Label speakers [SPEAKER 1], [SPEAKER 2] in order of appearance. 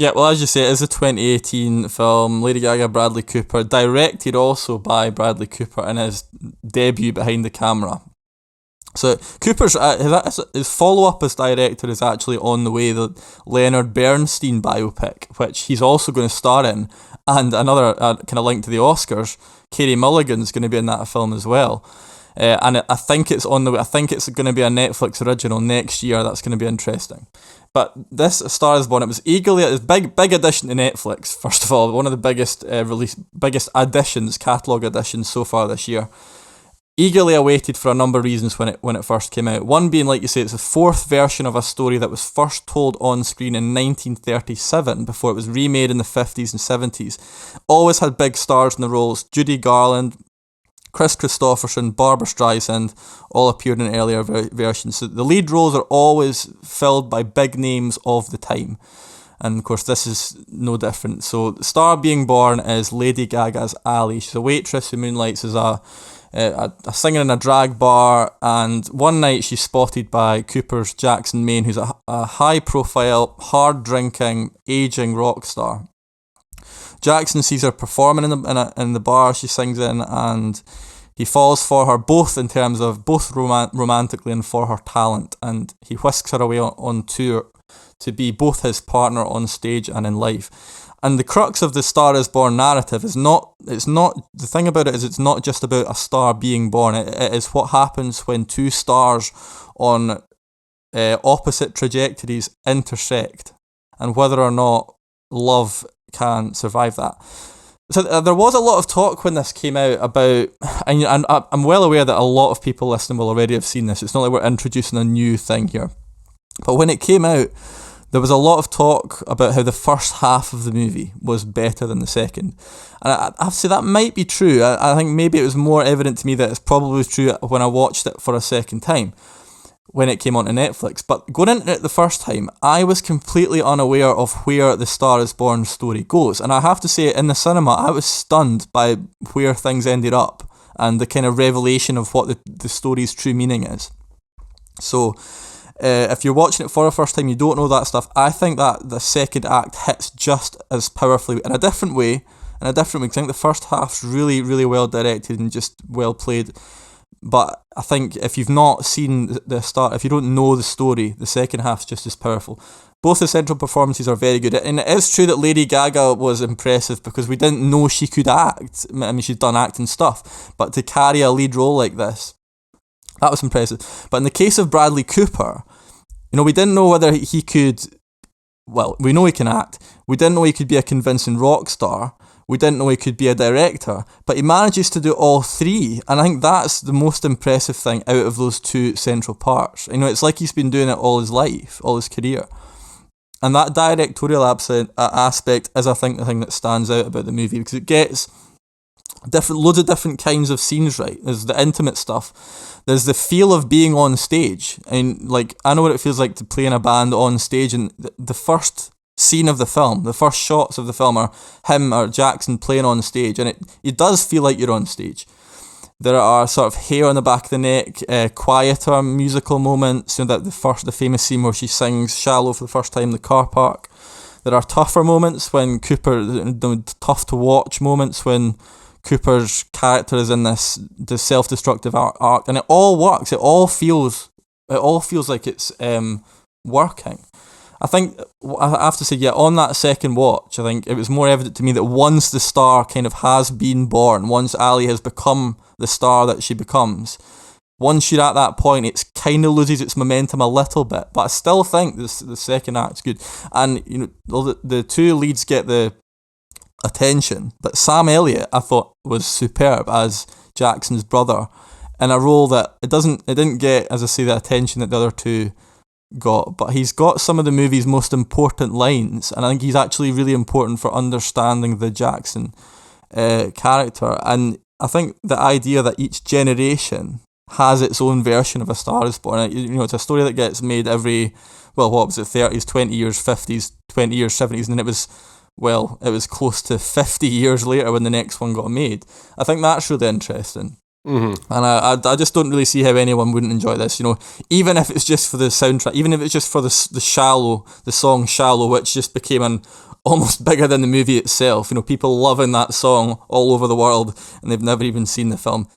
[SPEAKER 1] Yeah, well, as you say, it is a 2018 film. Lady Gaga, Bradley Cooper, directed also by Bradley Cooper in his debut behind the camera. So Cooper's his follow-up as director is actually on the way, the Leonard Bernstein biopic, which he's also going to star in, and another kind of link to the Oscars, Carey Mulligan's going to be in that film as well. And I think it's on the way. I think it's going to be a Netflix original next year. That's going to be interesting. But this Star Is Born, it was eagerly, it was big addition to Netflix. First of all, one of the biggest additions, catalog additions so far this year. Eagerly awaited for a number of reasons when it first came out. One being, like you say, it's the fourth version of a story that was first told on screen in 1937 before it was remade in the 50s and 70s. Always had big stars in the roles. Judy Garland, Chris Christopherson, Barbra Streisand all appeared in earlier versions. So the lead roles are always filled by big names of the time. And of course this is no different. So the Star Being Born is Lady Gaga's Ali. She's a waitress who moonlights as a singer in a drag bar, and one night she's spotted by Cooper's Jackson Maine, who's a high-profile, hard-drinking, aging rock star. Jackson sees her performing in the bar she sings in, and he falls for her both romantically and for her talent, and he whisks her away on tour to be both his partner on stage and in life. And the crux of the Star Is Born narrative is the thing about it is it's not just about a star being born. It is what happens when two stars on opposite trajectories intersect, and whether or not love can survive that. So there was a lot of talk when this came out about, and I'm well aware that a lot of people listening will already have seen this. It's not like we're introducing a new thing here. But when it came out, there was a lot of talk about how the first half of the movie was better than the second. And I have to say that might be true. I think maybe it was more evident to me that it's probably true when I watched it for a second time, when it came onto Netflix. But going into it the first time, I was completely unaware of where the Star Is Born story goes. And I have to say, in the cinema, I was stunned by where things ended up and the kind of revelation of what the story's true meaning is. So if you're watching it for the first time, you don't know that stuff, I think that the second act hits just as powerfully in a different way. I think the first half's really, really well directed and just well played. But I think if you've not seen the start, if you don't know the story, the second half's just as powerful. Both the central performances are very good. And it is true that Lady Gaga was impressive because we didn't know she could act. I mean, she's done acting stuff. But to carry a lead role like this, that was impressive. But in the case of Bradley Cooper, we didn't know whether he could, well, we know he can act. We didn't know he could be a convincing rock star. We didn't know he could be a director. But he manages to do all three. And I think that's the most impressive thing out of those two central parts. It's like he's been doing it all his life, all his career. And that directorial aspect is, I think, the thing that stands out about the movie, because it gets loads of different kinds of scenes right. There's the intimate stuff. There's the feel of being on stage. And I know what it feels like to play in a band on stage, and the first scene of the film, the first shots of the film are him or Jackson playing on stage, and it does feel like you're on stage. There are sort of hair on the back of the neck, quieter musical moments, the famous scene where she sings Shallow for the first time in the car park. There are tougher moments when tough to watch moments when Cooper's character is in this self-destructive arc, and it all works. It all feels like it's working. I think I have to say, on that second watch, I think it was more evident to me that once the star kind of has been born, once Ali has become the star that she becomes, once you're at that point, it kind of loses its momentum a little bit. But I still think the second act's good, and the two leads get the attention, but Sam Elliott I thought was superb as Jackson's brother in a role that it didn't get, as I say, the attention that the other two got, but he's got some of the movie's most important lines, and I think he's actually really important for understanding the Jackson character. And I think the idea that each generation has its own version of A Star Is Born, it's a story that gets made every, 30s, 20 years, 50s, 20 years, 70s, and then it was close to 50 years later when the next one got made. I think that's really interesting. Mm-hmm. And I just don't really see how anyone wouldn't enjoy this, even if it's just for the soundtrack, even if it's just for the song Shallow, which just became an almost bigger than the movie itself. You know, people loving that song all over the world, and they've never even seen the film.